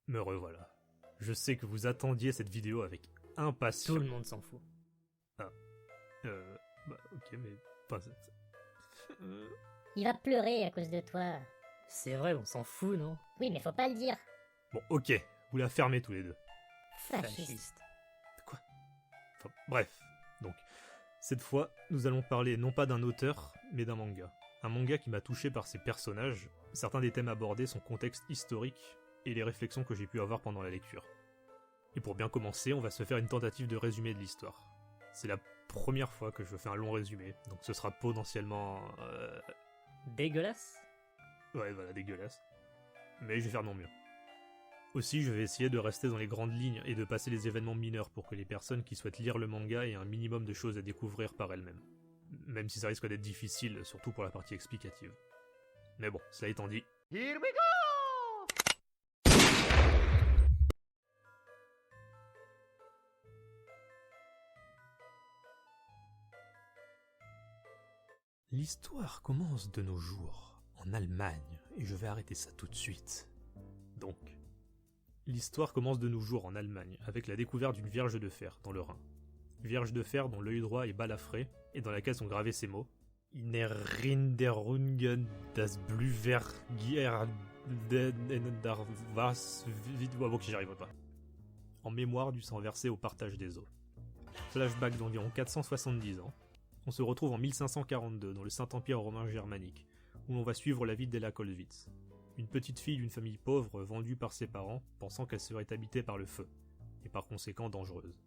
Me revoilà. Je sais que vous attendiez cette vidéo avec impatience. Tout le monde s'en fout. Ok, mais pas... Il va pleurer à cause de toi. C'est vrai, on s'en fout, non? Oui, mais faut pas le dire. Bon, ok, vous la fermez tous les deux. Fasciste. Quoi? Enfin, bref. Donc, cette fois, nous allons parler non pas d'un auteur, mais d'un manga. Un manga qui m'a touché par ses personnages, certains des thèmes abordés, son contexte historique, et les réflexions que j'ai pu avoir pendant la lecture. Et pour bien commencer, on va se faire une tentative de résumé de l'histoire. C'est la première fois que je fais un long résumé, donc ce sera potentiellement... Dégueulasse? Ouais, voilà, dégueulasse. Mais je vais faire de mon mieux. Aussi, je vais essayer de rester dans les grandes lignes et de passer les événements mineurs pour que les personnes qui souhaitent lire le manga aient un minimum de choses à découvrir par elles-mêmes. Même si ça risque d'être difficile, surtout pour la partie explicative. Mais bon, cela étant dit... Here we go! L'histoire commence de nos jours, en Allemagne, et je vais arrêter ça tout de suite. Donc, l'histoire commence de nos jours en Allemagne, avec la découverte d'une vierge de fer dans le Rhin. Vierge de fer dont l'œil droit est balafré, et dans laquelle sont gravés ces mots. In Erinnerungen das Blühwergier was... Ok, j'y arriverai pas. En mémoire du sang versé au partage des eaux. Flashback d'environ 470 ans. On se retrouve en 1542 dans le Saint-Empire romain germanique, où l'on va suivre la vie d'Ella Kolwitz, une petite fille d'une famille pauvre vendue par ses parents, pensant qu'elle serait habitée par le feu, et par conséquent dangereuse.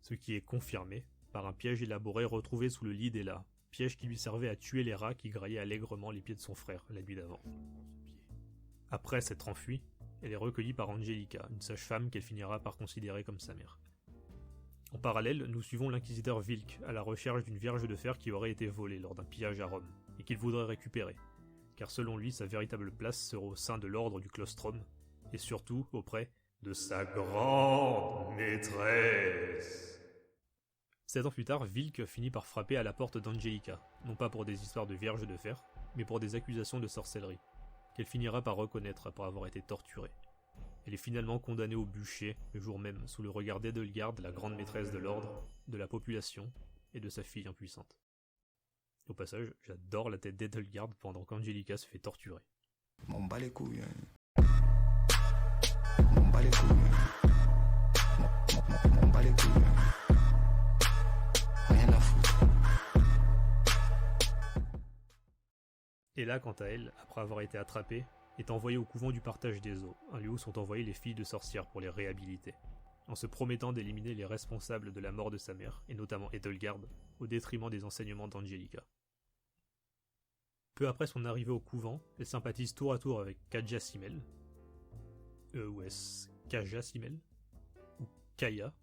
Ce qui est confirmé par un piège élaboré retrouvé sous le lit d'Ella, piège qui lui servait à tuer les rats qui graillaient allègrement les pieds de son frère la nuit d'avant. Après s'être enfuie, elle est recueillie par Angelica, une sage-femme qu'elle finira par considérer comme sa mère. En parallèle, nous suivons l'inquisiteur Wilk à la recherche d'une vierge de fer qui aurait été volée lors d'un pillage à Rome, et qu'il voudrait récupérer, car selon lui sa véritable place sera au sein de l'ordre du Claustrum, et surtout auprès de sa grande maîtresse. 7 ans plus tard, Wilk finit par frapper à la porte d'Angelica, non pas pour des histoires de vierge de fer, mais pour des accusations de sorcellerie, qu'elle finira par reconnaître après avoir été torturée. Elle est finalement condamnée au bûcher, le jour même, sous le regard d'Edelgard, la grande maîtresse de l'ordre, de la population, et de sa fille impuissante. Au passage, j'adore la tête d'Edelgard pendant qu'Angelica se fait torturer. M'en bats les couilles. M'en bats les couilles. M'en bats les couilles. Rien à foutre. Et là, quant à elle, après avoir été attrapée, est envoyée au couvent du partage des eaux, un lieu où sont envoyées les filles de sorcières pour les réhabiliter, en se promettant d'éliminer les responsables de la mort de sa mère, et notamment Edelgard, au détriment des enseignements d'Angelica. Peu après son arrivée au couvent, elle sympathise tour à tour avec Kaja Simmel, ou est-ce Kaja Simmel, ou Kaya,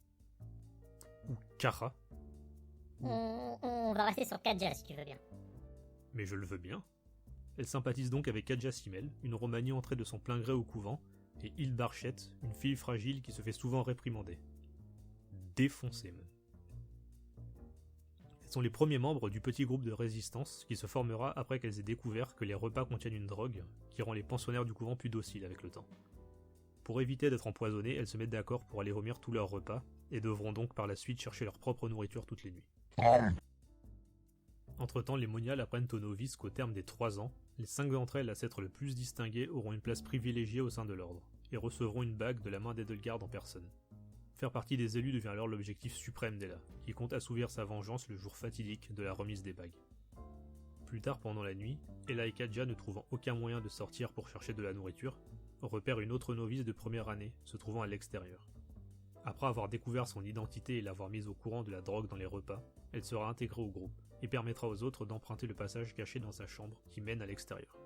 ou Kara. On va rester sur Kaja si tu veux bien. Mais je le veux bien. Elle sympathise donc avec Kaja Simmel, une Romanie entrée de son plein gré au couvent, et Hilbarchette, une fille fragile qui se fait souvent réprimander. Défoncée même. Elles sont les premiers membres du petit groupe de résistance qui se formera après qu'elles aient découvert que les repas contiennent une drogue qui rend les pensionnaires du couvent plus dociles avec le temps. Pour éviter d'être empoisonnées, elles se mettent d'accord pour aller vomir tous leurs repas, et devront donc par la suite chercher leur propre nourriture toutes les nuits. Entre-temps, les moniales apprennent aux novices qu'au terme des 3 ans, les 5 d'entre elles à s'être le plus distinguées auront une place privilégiée au sein de l'ordre, et recevront une bague de la main d'Edelgard en personne. Faire partie des élus devient alors l'objectif suprême d'Ella, qui compte assouvir sa vengeance le jour fatidique de la remise des bagues. Plus tard pendant la nuit, Ella et Kaja, ne trouvant aucun moyen de sortir pour chercher de la nourriture, repèrent une autre novice de première année, se trouvant à l'extérieur. Après avoir découvert son identité et l'avoir mise au courant de la drogue dans les repas, elle sera intégrée au groupe, et permettra aux autres d'emprunter le passage caché dans sa chambre qui mène à l'extérieur.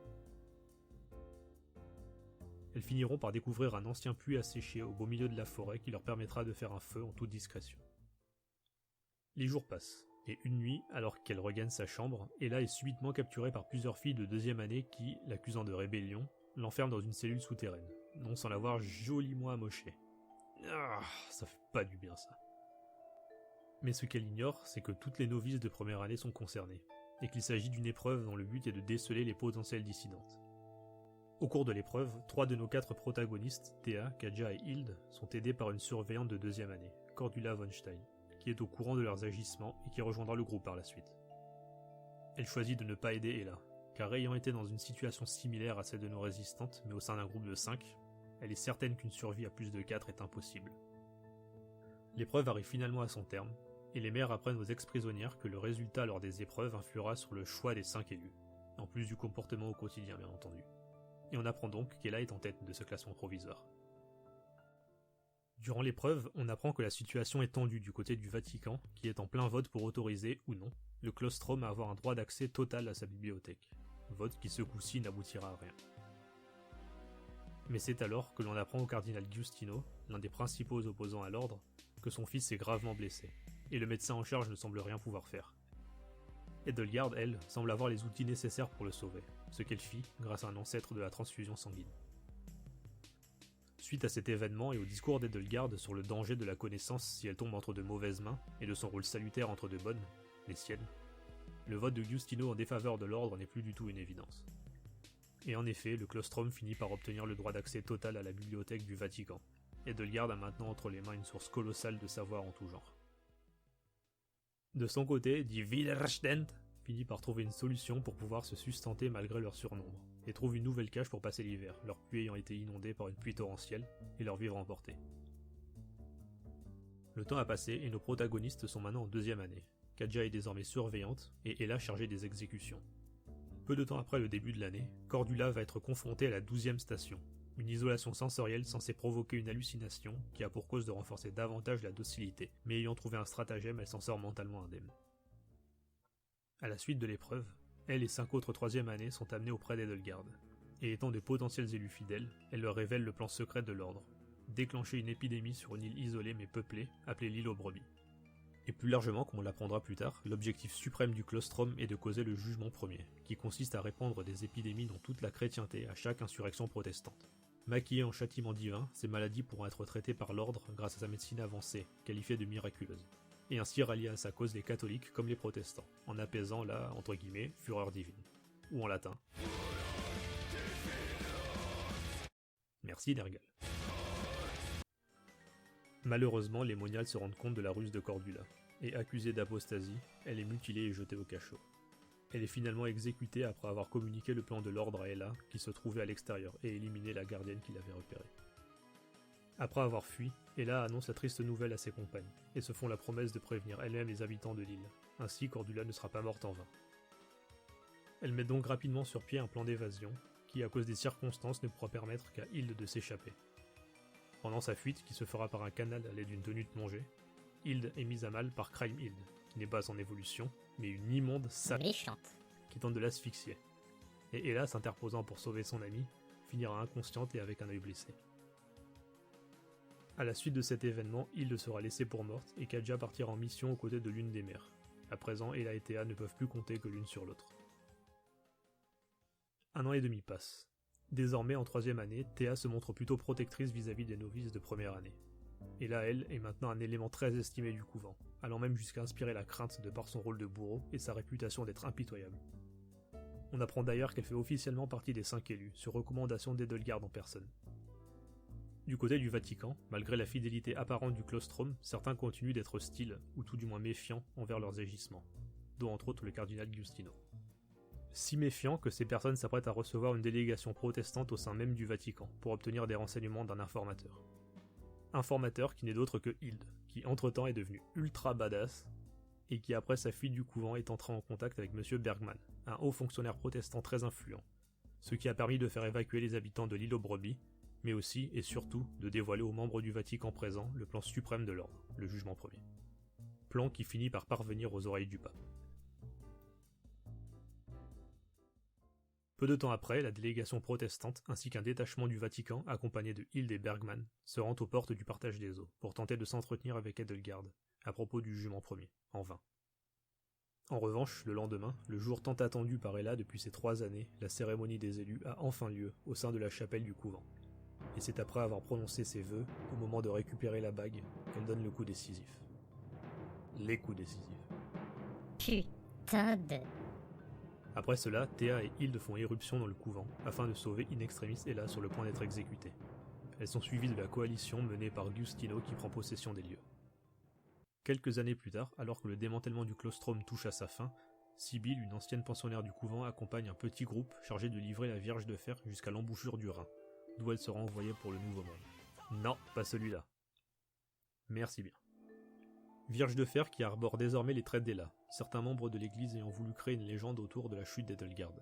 Elles finiront par découvrir un ancien puits asséché au beau milieu de la forêt qui leur permettra de faire un feu en toute discrétion. Les jours passent, et une nuit, alors qu'elle regagne sa chambre, Ella est subitement capturée par plusieurs filles de 2e année qui, l'accusant de rébellion, l'enferment dans une cellule souterraine, non sans l'avoir joliment amochée. Ah, ça fait pas du bien ça. Mais ce qu'elle ignore, c'est que toutes les novices de première année sont concernées, et qu'il s'agit d'une épreuve dont le but est de déceler les potentielles dissidentes. Au cours de l'épreuve, 3 de nos 4 protagonistes, Thea, Katja et Hilde, sont aidés par une surveillante de 2e année, Cordula von Stein, qui est au courant de leurs agissements et qui rejoindra le groupe par la suite. Elle choisit de ne pas aider Ella, car ayant été dans une situation similaire à celle de nos résistantes, mais au sein d'un groupe de 5, elle est certaine qu'une survie à plus de 4 est impossible. L'épreuve arrive finalement à son terme, et les mères apprennent aux ex-prisonnières que le résultat lors des épreuves influera sur le choix des 5 élus, en plus du comportement au quotidien bien entendu. Et on apprend donc qu'Ella est en tête de ce classement provisoire. Durant l'épreuve, on apprend que la situation est tendue du côté du Vatican, qui est en plein vote pour autoriser, ou non, le Claustrum à avoir un droit d'accès total à sa bibliothèque. Vote qui ce coup-ci n'aboutira à rien. Mais c'est alors que l'on apprend au cardinal Giustino, l'un des principaux opposants à l'ordre, que son fils est gravement blessé, et le médecin en charge ne semble rien pouvoir faire. Edelgard, elle, semble avoir les outils nécessaires pour le sauver, ce qu'elle fit grâce à un ancêtre de la transfusion sanguine. Suite à cet événement et au discours d'Edelgard sur le danger de la connaissance si elle tombe entre de mauvaises mains, et de son rôle salutaire entre de bonnes, les siennes, le vote de Giustino en défaveur de l'ordre n'est plus du tout une évidence. Et en effet, le Claustrum finit par obtenir le droit d'accès total à la bibliothèque du Vatican. Edelgard a maintenant entre les mains une source colossale de savoir en tout genre. De son côté, Die Widerstand finit par trouver une solution pour pouvoir se sustenter malgré leur surnombre, et trouve une nouvelle cage pour passer l'hiver, leur puits ayant été inondé par une pluie torrentielle, et leurs vivres emportés. Le temps a passé et nos protagonistes sont maintenant en 2e année. Katja est désormais surveillante, et Ella chargée des exécutions. Peu de temps après le début de l'année, Cordula va être confrontée à la 12e station, une isolation sensorielle censée provoquer une hallucination qui a pour cause de renforcer davantage la docilité, mais ayant trouvé un stratagème, elle s'en sort mentalement indemne. À la suite de l'épreuve, elle et 5 autres 3e années sont amenées auprès d'Edelgard, et étant de potentiels élus fidèles, elle leur révèle le plan secret de l'ordre, déclencher une épidémie sur une île isolée mais peuplée, appelée l'île aux brebis. Et plus largement, comme on l'apprendra plus tard, l'objectif suprême du Claustrum est de causer le jugement premier, qui consiste à répandre des épidémies dans toute la chrétienté à chaque insurrection protestante. Maquillée en châtiment divin, ces maladies pourront être traitées par l'ordre grâce à sa médecine avancée, qualifiée de miraculeuse, et ainsi rallier à sa cause les catholiques comme les protestants, en apaisant la, entre guillemets, fureur divine. Ou en latin. Merci Nergal. Malheureusement, les moniales se rendent compte de la ruse de Cordula, et accusée d'apostasie, elle est mutilée et jetée au cachot. Elle est finalement exécutée après avoir communiqué le plan de l'ordre à Ella, qui se trouvait à l'extérieur, et éliminé la gardienne qui l'avait repérée. Après avoir fui, Ella annonce la triste nouvelle à ses compagnes, et se font la promesse de prévenir elle-même les habitants de l'île, ainsi Cordula ne sera pas morte en vain. Elle met donc rapidement sur pied un plan d'évasion, qui à cause des circonstances ne pourra permettre qu'à Hilde de s'échapper. Pendant sa fuite, qui se fera par un canal à l'aide d'une tenue de plongée, Hilde est mise à mal par Crime Hilde, qui n'est pas en évolution, mais une immonde sale Méchante. qui tente de l'asphyxier. Et Ella, s'interposant pour sauver son amie, finira inconsciente et avec un œil blessé. À la suite de cet événement, Hilde sera laissée pour morte et Katja partira en mission aux côtés de l'une des mères. À présent, Ella et Thea ne peuvent plus compter que l'une sur l'autre. 1 an et demi passe. Désormais, en 3e année, Thea se montre plutôt protectrice vis-à-vis des novices de première année. Ella, elle, est maintenant un élément très estimé du couvent, allant même jusqu'à inspirer la crainte de par son rôle de bourreau et sa réputation d'être impitoyable. On apprend d'ailleurs qu'elle fait officiellement partie des 5 élus, sur recommandation d'Edelgard en personne. Du côté du Vatican, malgré la fidélité apparente du Claustrum, certains continuent d'être hostiles, ou tout du moins méfiants, envers leurs agissements, dont entre autres le cardinal Giustino. Si méfiants que ces personnes s'apprêtent à recevoir une délégation protestante au sein même du Vatican, pour obtenir des renseignements d'un informateur. Informateur qui n'est d'autre que Hilde, qui entre-temps est devenu ultra badass, et qui après sa fuite du couvent est entré en contact avec M. Bergman, un haut fonctionnaire protestant très influent, ce qui a permis de faire évacuer les habitants de l'île aux brebis, mais aussi et surtout de dévoiler aux membres du Vatican présent le plan suprême de l'ordre, le jugement premier. Plan qui finit par parvenir aux oreilles du pape. Peu de temps après, la délégation protestante ainsi qu'un détachement du Vatican accompagné de Hilde et Bergman se rend aux portes du partage des eaux pour tenter de s'entretenir avec Edelgard à propos du jugement premier, en vain. En revanche, le lendemain, le jour tant attendu par Ella depuis ces 3 années, la cérémonie des élus a enfin lieu au sein de la chapelle du couvent. Et c'est après avoir prononcé ses vœux, au moment de récupérer la bague, qu'elle donne le coup décisif. Les coups décisifs. Putain de... Après cela, Théa et Hilde font éruption dans le couvent, afin de sauver In Extremis Ella sur le point d'être exécutée. Elles sont suivies de la coalition menée par Giustino qui prend possession des lieux. Quelques années plus tard, alors que le démantèlement du claustrum touche à sa fin, Sibylle, une ancienne pensionnaire du couvent, accompagne un petit groupe chargé de livrer la Vierge de Fer jusqu'à l'embouchure du Rhin, d'où elle sera envoyée pour le Nouveau Monde. Non, pas celui-là. Merci bien. Vierge de Fer qui arbore désormais les traits d'Ella, certains membres de l'église ayant voulu créer une légende autour de la chute d'Edelgard.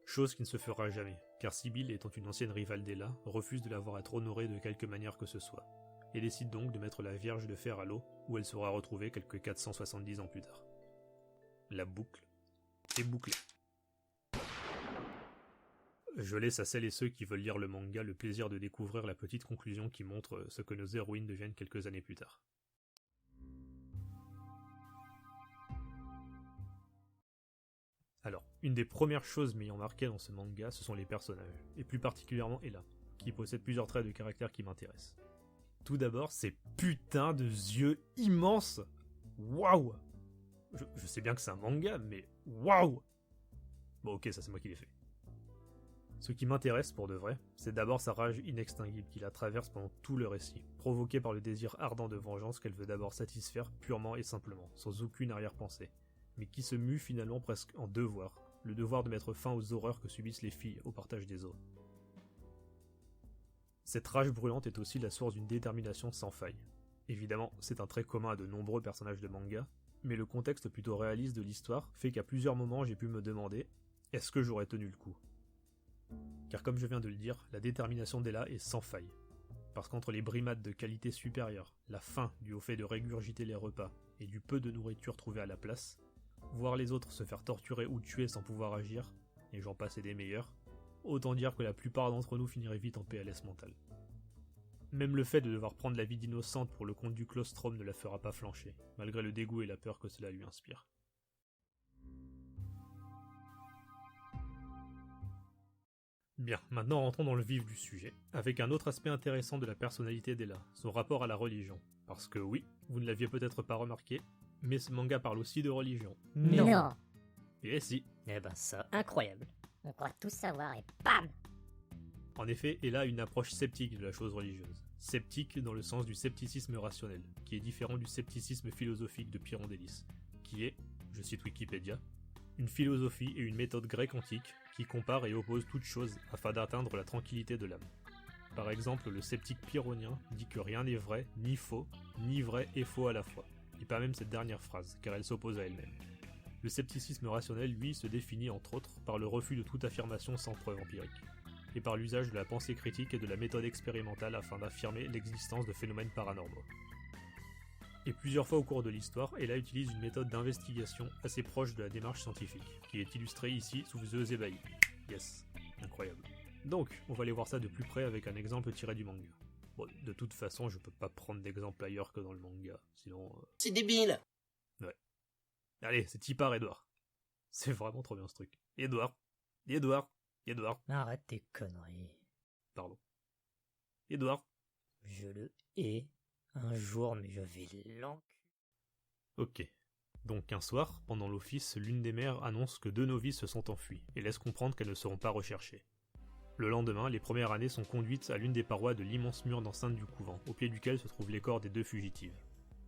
Chose qui ne se fera jamais, car Sibylle, étant une ancienne rivale d'Ella, refuse de la voir être honorée de quelque manière que ce soit, et décide donc de mettre la Vierge de Fer à l'eau, où elle sera retrouvée quelques 470 ans plus tard. La boucle est bouclée. Je laisse à celles et ceux qui veulent lire le manga le plaisir de découvrir la petite conclusion qui montre ce que nos héroïnes deviennent quelques années plus tard. Alors, une des premières choses m'ayant marqué dans ce manga, ce sont les personnages, et plus particulièrement Ella, qui possède plusieurs traits de caractère qui m'intéressent. Tout d'abord, ces putains de yeux immenses. Waouh! Je sais bien que c'est un manga, mais waouh! Bon ok, ça c'est moi qui l'ai fait. Ce qui m'intéresse pour de vrai, c'est d'abord sa rage inextinguible qui la traverse pendant tout le récit, provoquée par le désir ardent de vengeance qu'elle veut d'abord satisfaire purement et simplement, sans aucune arrière-pensée, mais qui se mue finalement presque en devoir, le devoir de mettre fin aux horreurs que subissent les filles au partage des eaux. Cette rage brûlante est aussi la source d'une détermination sans faille. Évidemment, c'est un trait commun à de nombreux personnages de manga, mais le contexte plutôt réaliste de l'histoire fait qu'à plusieurs moments j'ai pu me demander « est-ce que j'aurais tenu le coup ?» Car comme je viens de le dire, la détermination d'Ella est sans faille. Parce qu'entre les brimades de qualité supérieure, la faim due au fait de régurgiter les repas, et du peu de nourriture trouvée à la place, voir les autres se faire torturer ou tuer sans pouvoir agir, et j'en passe et des meilleurs, autant dire que la plupart d'entre nous finiraient vite en PLS mental. Même le fait de devoir prendre la vie d'innocente pour le compte du claustrum ne la fera pas flancher, malgré le dégoût et la peur que cela lui inspire. Bien, maintenant rentrons dans le vif du sujet, avec un autre aspect intéressant de la personnalité d'Ella, son rapport à la religion. Parce que oui, vous ne l'aviez peut-être pas remarqué, mais ce manga parle aussi de religion. Non. Et si. Eh ben ça, incroyable. On croit tout savoir et bam! En effet, Ella a une approche sceptique de la chose religieuse. Sceptique dans le sens du scepticisme rationnel, qui est différent du scepticisme philosophique de Pyrrhondélis, qui est, je cite Wikipédia, une philosophie et une méthode grecque antique qui compare et oppose toutes choses afin d'atteindre la tranquillité de l'âme. Par exemple, le sceptique pyrrhonien dit que rien n'est vrai, ni faux, ni vrai et faux à la fois, et pas même cette dernière phrase, car elle s'oppose à elle-même. Le scepticisme rationnel, lui, se définit entre autres par le refus de toute affirmation sans preuve empirique, et par l'usage de la pensée critique et de la méthode expérimentale afin d'affirmer l'existence de phénomènes paranormaux. Et plusieurs fois au cours de l'histoire, Ella utilise une méthode d'investigation assez proche de la démarche scientifique, qui est illustrée ici sous The Ébahis. Yes, incroyable. Donc, on va aller voir ça de plus près avec un exemple tiré du manga. Bon, de toute façon, je peux pas prendre d'exemple ailleurs que dans le manga, sinon... C'est débile! Ouais. Allez, c'est Tipar Edouard. C'est vraiment trop bien ce truc. Edouard. Arrête tes conneries. Pardon. Edouard. Je le hais. Un jour, mais je vais Ok. Donc un soir, pendant l'office, l'une des mères annonce que 2 novices se sont enfuis, et laisse comprendre qu'elles ne seront pas recherchées. Le lendemain, les premières années sont conduites à l'une des parois de l'immense mur d'enceinte du couvent, au pied duquel se trouvent les corps des 2 fugitives.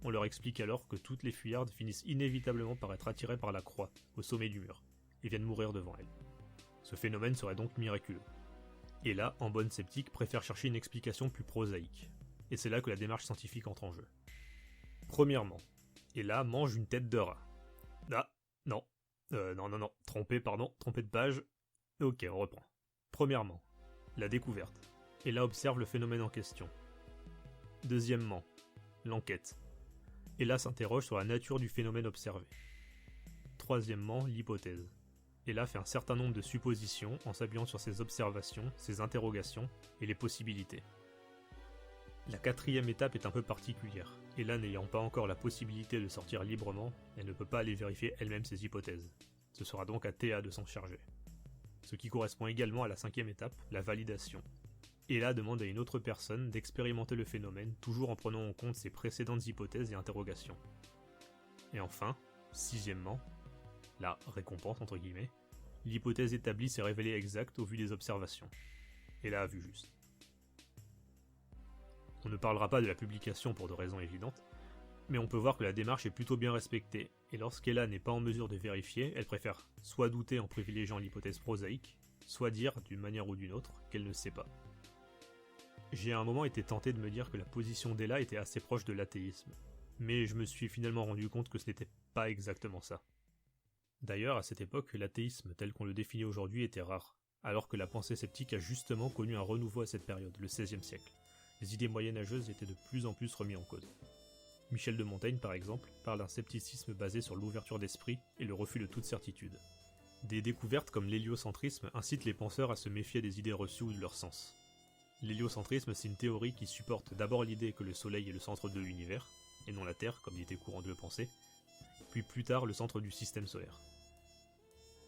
On leur explique alors que toutes les fuyardes finissent inévitablement par être attirées par la croix, au sommet du mur, et viennent mourir devant elles. Ce phénomène serait donc miraculeux. Et là, en bonne sceptique, préfère chercher une explication plus prosaïque. Et c'est là que la démarche scientifique entre en jeu. Premièrement, Ella mange une tête de rat. Ah, non. Non. Trompé de page. Ok, on reprend. Premièrement, la découverte. Ella observe le phénomène en question. Deuxièmement, l'enquête. Ella s'interroge sur la nature du phénomène observé. Troisièmement, l'hypothèse. Ella fait un certain nombre de suppositions en s'appuyant sur ses observations, ses interrogations et les possibilités. La 4e étape est un peu particulière. Ella n'ayant pas encore la possibilité de sortir librement, elle ne peut pas aller vérifier elle-même ses hypothèses. Ce sera donc à Théa de s'en charger. Ce qui correspond également à la 5e étape, la validation. Ella demande à une autre personne d'expérimenter le phénomène, toujours en prenant en compte ses précédentes hypothèses et interrogations. Et enfin, 6e, la récompense entre guillemets, l'hypothèse établie s'est révélée exacte au vu des observations. Et là, à vue juste. On ne parlera pas de la publication pour de raisons évidentes, mais on peut voir que la démarche est plutôt bien respectée, et lorsqu'Ella n'est pas en mesure de vérifier, elle préfère soit douter en privilégiant l'hypothèse prosaïque, soit dire, d'une manière ou d'une autre, qu'elle ne sait pas. J'ai à un moment été tenté de me dire que la position d'Ella était assez proche de l'athéisme, mais je me suis finalement rendu compte que ce n'était pas exactement ça. D'ailleurs, à cette époque, l'athéisme tel qu'on le définit aujourd'hui était rare, alors que la pensée sceptique a justement connu un renouveau à cette période, le XVIe siècle. Les idées moyenâgeuses étaient de plus en plus remises en cause. Michel de Montaigne, par exemple, parle d'un scepticisme basé sur l'ouverture d'esprit et le refus de toute certitude. Des découvertes comme l'héliocentrisme incitent les penseurs à se méfier des idées reçues ou de leur sens. L'héliocentrisme, c'est une théorie qui supporte d'abord l'idée que le Soleil est le centre de l'univers, et non la Terre, comme il était courant de le penser, puis plus tard le centre du système solaire.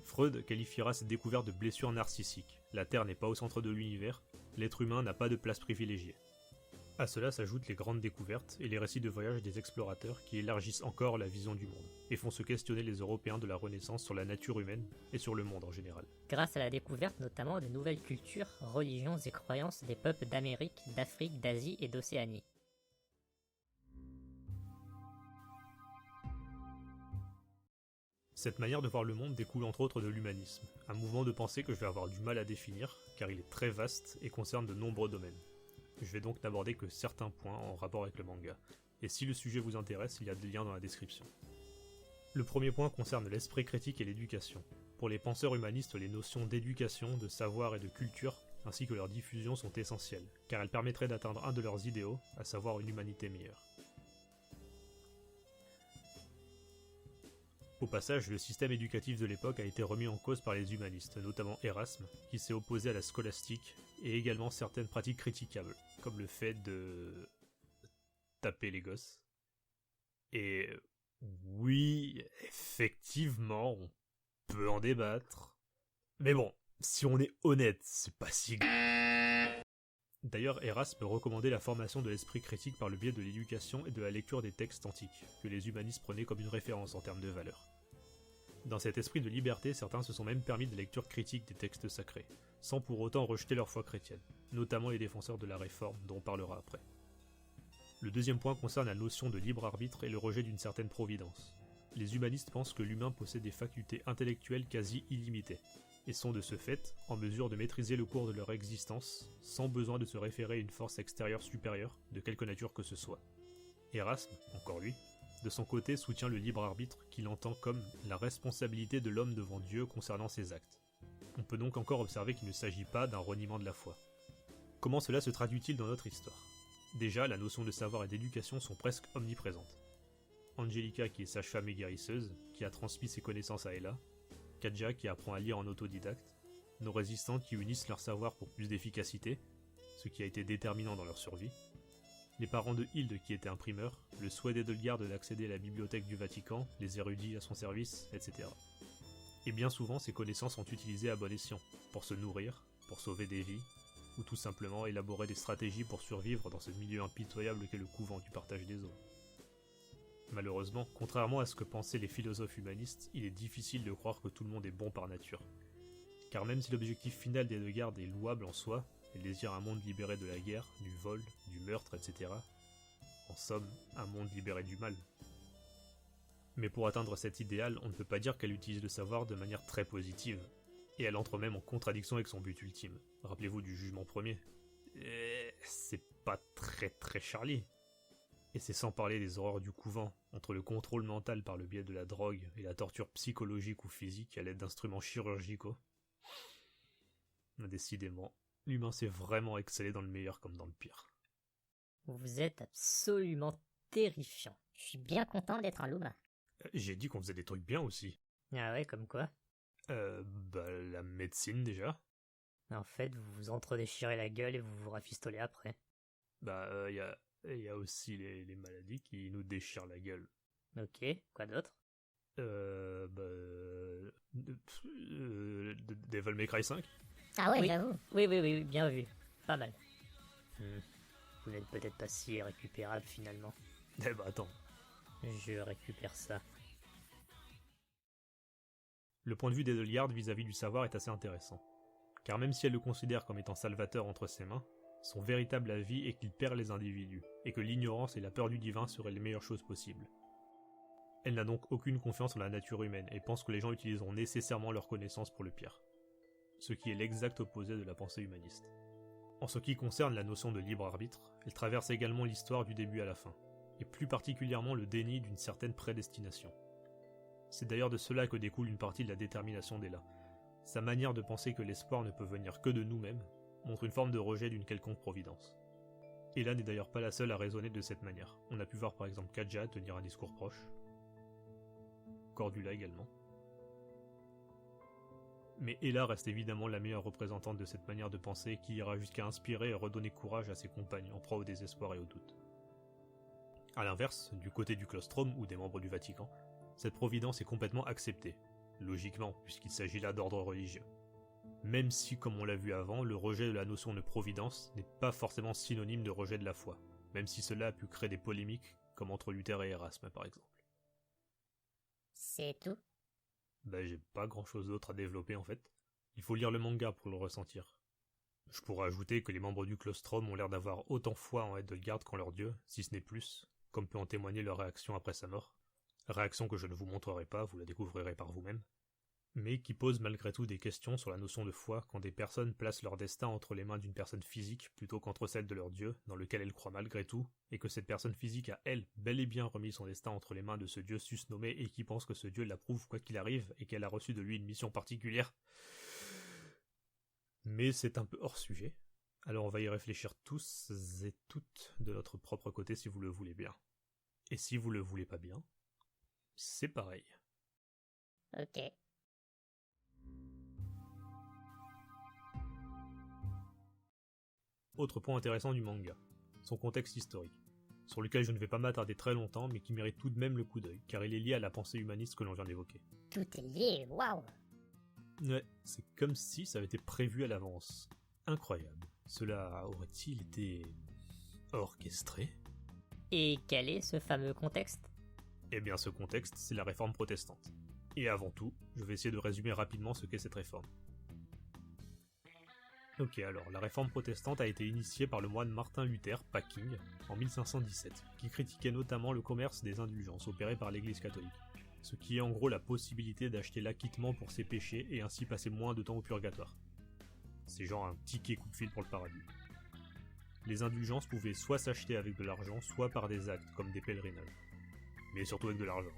Freud qualifiera cette découverte de blessure narcissique. La Terre n'est pas au centre de l'univers, l'être humain n'a pas de place privilégiée. À cela s'ajoutent les grandes découvertes et les récits de voyage des explorateurs qui élargissent encore la vision du monde, et font se questionner les Européens de la Renaissance sur la nature humaine et sur le monde en général. Grâce à la découverte notamment de nouvelles cultures, religions et croyances des peuples d'Amérique, d'Afrique, d'Asie et d'Océanie. Cette manière de voir le monde découle entre autres de l'humanisme, un mouvement de pensée que je vais avoir du mal à définir, car il est très vaste et concerne de nombreux domaines. Je vais donc n'aborder que certains points en rapport avec le manga, et si le sujet vous intéresse, il y a des liens dans la description. Le premier point concerne l'esprit critique et l'éducation. Pour les penseurs humanistes, les notions d'éducation, de savoir et de culture, ainsi que leur diffusion sont essentielles, car elles permettraient d'atteindre un de leurs idéaux, à savoir une humanité meilleure. Au passage, le système éducatif de l'époque a été remis en cause par les humanistes, notamment Erasme, qui s'est opposé à la scolastique, et également certaines pratiques critiquables, comme le fait de taper les gosses. Et oui, effectivement, on peut en débattre. Mais bon, si on est honnête, c'est pas si... D'ailleurs, Erasme recommandait la formation de l'esprit critique par le biais de l'éducation et de la lecture des textes antiques, que les humanistes prenaient comme une référence en termes de valeurs. Dans cet esprit de liberté, certains se sont même permis de lecture critique des textes sacrés, sans pour autant rejeter leur foi chrétienne, notamment les défenseurs de la réforme, dont on parlera après. Le deuxième point concerne la notion de libre arbitre et le rejet d'une certaine providence. Les humanistes pensent que l'humain possède des facultés intellectuelles quasi illimitées, et sont de ce fait en mesure de maîtriser le cours de leur existence sans besoin de se référer à une force extérieure supérieure de quelque nature que ce soit. Erasme, encore lui, de son côté soutient le libre arbitre qu'il entend comme la responsabilité de l'homme devant Dieu concernant ses actes. On peut donc encore observer qu'il ne s'agit pas d'un reniement de la foi. Comment cela se traduit-il dans notre histoire ? Déjà, la notion de savoir et d'éducation sont presque omniprésentes. Angelica qui est sage-femme et guérisseuse, qui a transmis ses connaissances à Ella, Katja qui apprend à lire en autodidacte, nos résistants qui unissent leur savoir pour plus d'efficacité, ce qui a été déterminant dans leur survie, les parents de Hilde qui étaient imprimeurs, le souhait d'Edelgard d'accéder à la bibliothèque du Vatican, les érudits à son service, etc. Et bien souvent ces connaissances sont utilisées à bon escient, pour se nourrir, pour sauver des vies, ou tout simplement élaborer des stratégies pour survivre dans ce milieu impitoyable qu'est le couvent du partage des eaux. Malheureusement, contrairement à ce que pensaient les philosophes humanistes, il est difficile de croire que tout le monde est bon par nature. Car même si l'objectif final d'Edelgard est louable en soi, elle désire un monde libéré de la guerre, du vol, du meurtre, etc. En somme, un monde libéré du mal. Mais pour atteindre cet idéal, on ne peut pas dire qu'elle utilise le savoir de manière très positive, et elle entre même en contradiction avec son but ultime. Rappelez-vous du jugement premier. C'est pas très Charlie. Et c'est sans parler des horreurs du couvent, entre le contrôle mental par le biais de la drogue et la torture psychologique ou physique à l'aide d'instruments chirurgicaux. Décidément, l'humain sait vraiment exceller dans le meilleur comme dans le pire. Vous êtes absolument terrifiant. Je suis bien content d'être un loup. J'ai dit qu'on faisait des trucs bien aussi. Ah ouais, comme quoi ? La médecine déjà. En fait, vous vous entre-déchirez la gueule et vous vous rafistolez après. Il y a aussi les maladies qui nous déchirent la gueule. Ok, quoi d'autre ? Devil May Cry 5. Ah ouais, Oui. j'avoue. Oui, bien vu. Pas mal. Vous n'êtes peut-être pas si récupérable finalement. Eh bah attends. Je récupère ça. Le point de vue d'Edelgard vis-à-vis du savoir est assez intéressant, car même si elle le considère comme étant salvateur entre ses mains, son véritable avis est qu'il perd les individus, et que l'ignorance et la peur du divin seraient les meilleures choses possibles. Elle n'a donc aucune confiance en la nature humaine, et pense que les gens utiliseront nécessairement leur connaissance pour le pire. Ce qui est l'exact opposé de la pensée humaniste. En ce qui concerne la notion de libre arbitre, elle traverse également l'histoire du début à la fin, et plus particulièrement le déni d'une certaine prédestination. C'est d'ailleurs de cela que découle une partie de la détermination d'Ella. Sa manière de penser que l'espoir ne peut venir que de nous-mêmes montre une forme de rejet d'une quelconque providence. Ella n'est d'ailleurs pas la seule à raisonner de cette manière. On a pu voir par exemple Kadja tenir un discours proche, Cordula également. Mais Ella reste évidemment la meilleure représentante de cette manière de penser qui ira jusqu'à inspirer et redonner courage à ses compagnes en proie au désespoir et au doute. A l'inverse, du côté du claustrum ou des membres du Vatican, cette providence est complètement acceptée, logiquement, puisqu'il s'agit là d'ordre religieux. Même si, comme on l'a vu avant, le rejet de la notion de providence n'est pas forcément synonyme de rejet de la foi, même si cela a pu créer des polémiques, comme entre Luther et Erasme par exemple. C'est tout? J'ai pas grand chose d'autre à développer en fait. Il faut lire le manga pour le ressentir. Je pourrais ajouter que les membres du claustrum ont l'air d'avoir autant foi en Edelgard qu'en leur dieu, si ce n'est plus, comme peut en témoigner leur réaction après sa mort. Réaction que je ne vous montrerai pas, vous la découvrirez par vous-même. Mais qui pose malgré tout des questions sur la notion de foi quand des personnes placent leur destin entre les mains d'une personne physique plutôt qu'entre celles de leur dieu, dans lequel elles croient malgré tout, et que cette personne physique a, elle, bel et bien remis son destin entre les mains de ce dieu susnommé et qui pense que ce dieu l'approuve quoi qu'il arrive et qu'elle a reçu de lui une mission particulière. Mais c'est un peu hors sujet, alors on va y réfléchir tous et toutes de notre propre côté si vous le voulez bien. Et si vous le voulez pas bien, c'est pareil. Ok. Autre point intéressant du manga, son contexte historique, sur lequel je ne vais pas m'attarder très longtemps, mais qui mérite tout de même le coup d'œil, car il est lié à la pensée humaniste que l'on vient d'évoquer. Tout est lié, waouh! Ouais, c'est comme si ça avait été prévu à l'avance. Incroyable. Cela aurait-il été orchestré? Et quel est ce fameux contexte? Eh bien, ce contexte, c'est la réforme protestante. Et avant tout, je vais essayer de résumer rapidement ce qu'est cette réforme. Ok, alors, la réforme protestante a été initiée par le moine Martin Luther, Packing, en 1517, qui critiquait notamment le commerce des indulgences opéré par l'Église catholique, ce qui est en gros la possibilité d'acheter l'acquittement pour ses péchés et ainsi passer moins de temps au purgatoire. C'est genre un ticket coup de fil pour le paradis. Les indulgences pouvaient soit s'acheter avec de l'argent, soit par des actes, comme des pèlerinages. Mais surtout avec de l'argent.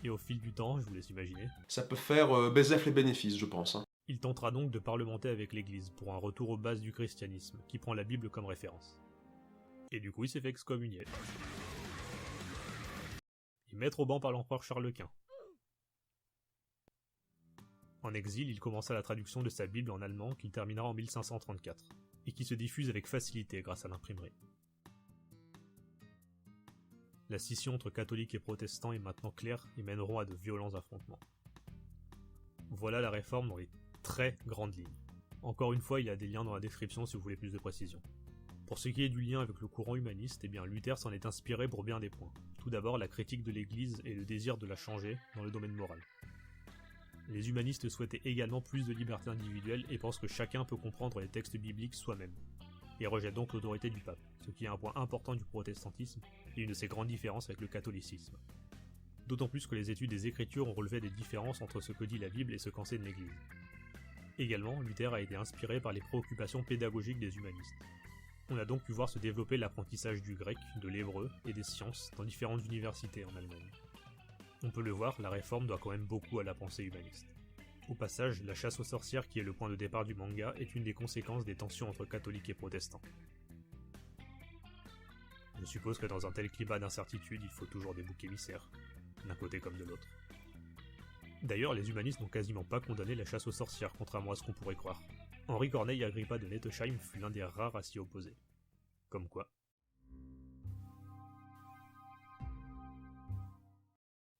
Et au fil du temps, je vous laisse imaginer, Ça peut faire Bézef les bénéfices, je pense. il tentera donc de parlementer avec l'Église pour un retour aux bases du christianisme, qui prend la Bible comme référence. Et du coup, il s'est fait excommunier. Et mettre au banc par l'empereur Charles Quint. En exil, il commença la traduction de sa Bible en allemand qu'il terminera en 1534, et qui se diffuse avec facilité grâce à l'imprimerie. La scission entre catholiques et protestants est maintenant claire et mèneront à de violents affrontements. Voilà la réforme dans les très grandes lignes. Encore une fois, il y a des liens dans la description si vous voulez plus de précision. Pour ce qui est du lien avec le courant humaniste, eh bien Luther s'en est inspiré pour bien des points. Tout d'abord, la critique de l'Église et le désir de la changer dans le domaine moral. Les humanistes souhaitaient également plus de liberté individuelle et pensent que chacun peut comprendre les textes bibliques soi-même, et rejettent donc l'autorité du pape, ce qui est un point important du protestantisme et une de ses grandes différences avec le catholicisme. D'autant plus que les études des Écritures ont relevé des différences entre ce que dit la Bible et ce qu'enseigne l'Église. Également, Luther a été inspiré par les préoccupations pédagogiques des humanistes. On a donc pu voir se développer l'apprentissage du grec, de l'hébreu et des sciences dans différentes universités en Allemagne. On peut le voir, la réforme doit quand même beaucoup à la pensée humaniste. Au passage, la chasse aux sorcières qui est le point de départ du manga est une des conséquences des tensions entre catholiques et protestants. Je suppose que dans un tel climat d'incertitude, il faut toujours des boucs émissaires, d'un côté comme de l'autre. D'ailleurs, les humanistes n'ont quasiment pas condamné la chasse aux sorcières, contrairement à ce qu'on pourrait croire. Henri Corneille Agrippa de Nettesheim fut l'un des rares à s'y opposer. Comme quoi.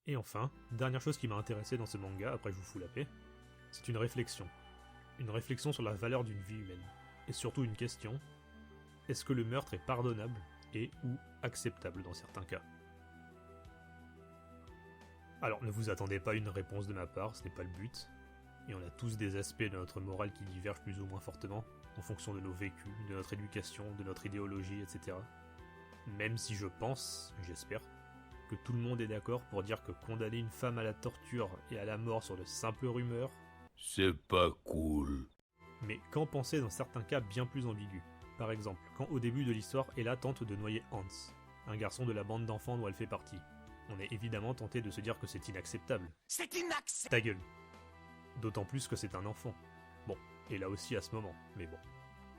Et enfin, dernière chose qui m'a intéressé dans ce manga, après je vous fous la paix, c'est une réflexion. Une réflexion sur la valeur d'une vie humaine. Et surtout une question, est-ce que le meurtre est pardonnable et ou acceptable dans certains cas? Alors ne vous attendez pas à une réponse de ma part, ce n'est pas le but. Et on a tous des aspects de notre morale qui divergent plus ou moins fortement, en fonction de nos vécus, de notre éducation, de notre idéologie, etc. Même si je pense, j'espère, que tout le monde est d'accord pour dire que condamner une femme à la torture et à la mort sur de simples rumeurs, C'est pas cool. mais qu'en penser dans certains cas bien plus ambigus. Par exemple, quand au début de l'histoire, Ella tente de noyer Hans, un garçon de la bande d'enfants dont elle fait partie. On est évidemment tenté de se dire que c'est inacceptable. C'est inacceptable. Ta gueule. D'autant plus que c'est un enfant. Bon, et là aussi à ce moment, mais bon.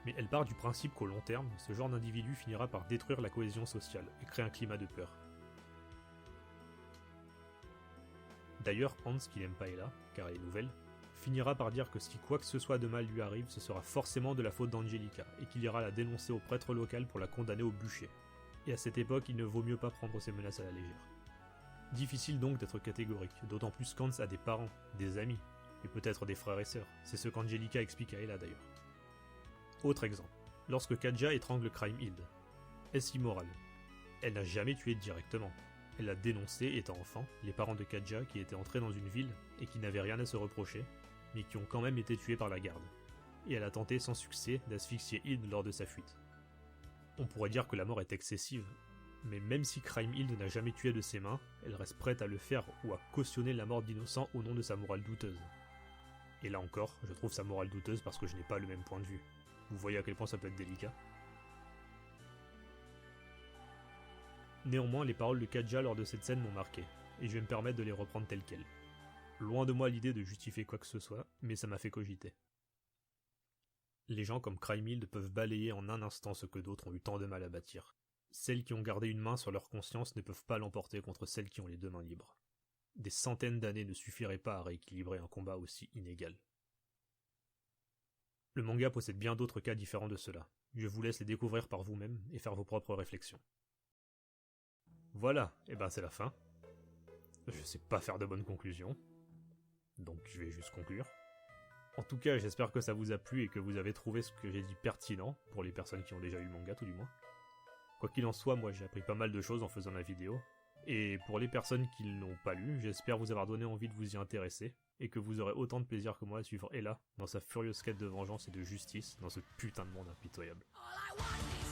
Mais elle part du principe qu'au long terme, ce genre d'individu finira par détruire la cohésion sociale et créer un climat de peur. D'ailleurs, Hans, qui n'aime pas Ella, car elle est nouvelle, finira par dire que si quoi que ce soit de mal lui arrive, ce sera forcément de la faute d'Angelica, et qu'il ira la dénoncer au prêtre local pour la condamner au bûcher. Et à cette époque, il ne vaut mieux pas prendre ses menaces à la légère. Difficile donc d'être catégorique, d'autant plus qu'Hans a des parents, des amis, et peut-être des frères et sœurs. C'est ce qu'Angelica explique à Ella d'ailleurs. Autre exemple, lorsque Katja étrangle Kriemhild. Est-ce immoral? Elle n'a jamais tué directement. Elle a dénoncé, étant enfant, les parents de Katja qui étaient entrés dans une ville et qui n'avaient rien à se reprocher, mais qui ont quand même été tués par la garde. Et elle a tenté sans succès d'asphyxier Hild lors de sa fuite. On pourrait dire que la mort est excessive, mais même si Kriemhild n'a jamais tué de ses mains, elle reste prête à le faire ou à cautionner la mort d'innocents au nom de sa morale douteuse. Et là encore, je trouve sa morale douteuse parce que je n'ai pas le même point de vue. Vous voyez à quel point ça peut être délicat. Néanmoins, les paroles de Katja lors de cette scène m'ont marqué, et je vais me permettre de les reprendre telles quelles. Loin de moi l'idée de justifier quoi que ce soit, mais ça m'a fait cogiter. Les gens comme Kriemhild peuvent balayer en un instant ce que d'autres ont eu tant de mal à bâtir. Celles qui ont gardé une main sur leur conscience ne peuvent pas l'emporter contre celles qui ont les deux mains libres. Des centaines d'années ne suffiraient pas à rééquilibrer un combat aussi inégal. Le manga possède bien d'autres cas différents de cela. Je vous laisse les découvrir par vous-même et faire vos propres réflexions. Voilà, et ben c'est la fin. Je sais pas faire de bonnes conclusions, donc je vais juste conclure. En tout cas, j'espère que ça vous a plu et que vous avez trouvé ce que j'ai dit pertinent, pour les personnes qui ont déjà lu le manga tout du moins. Quoi qu'il en soit, moi j'ai appris pas mal de choses en faisant la vidéo, et pour les personnes qui ne l'ont pas lu, j'espère vous avoir donné envie de vous y intéresser, et que vous aurez autant de plaisir que moi à suivre Ella dans sa furieuse quête de vengeance et de justice dans ce putain de monde impitoyable. All I want is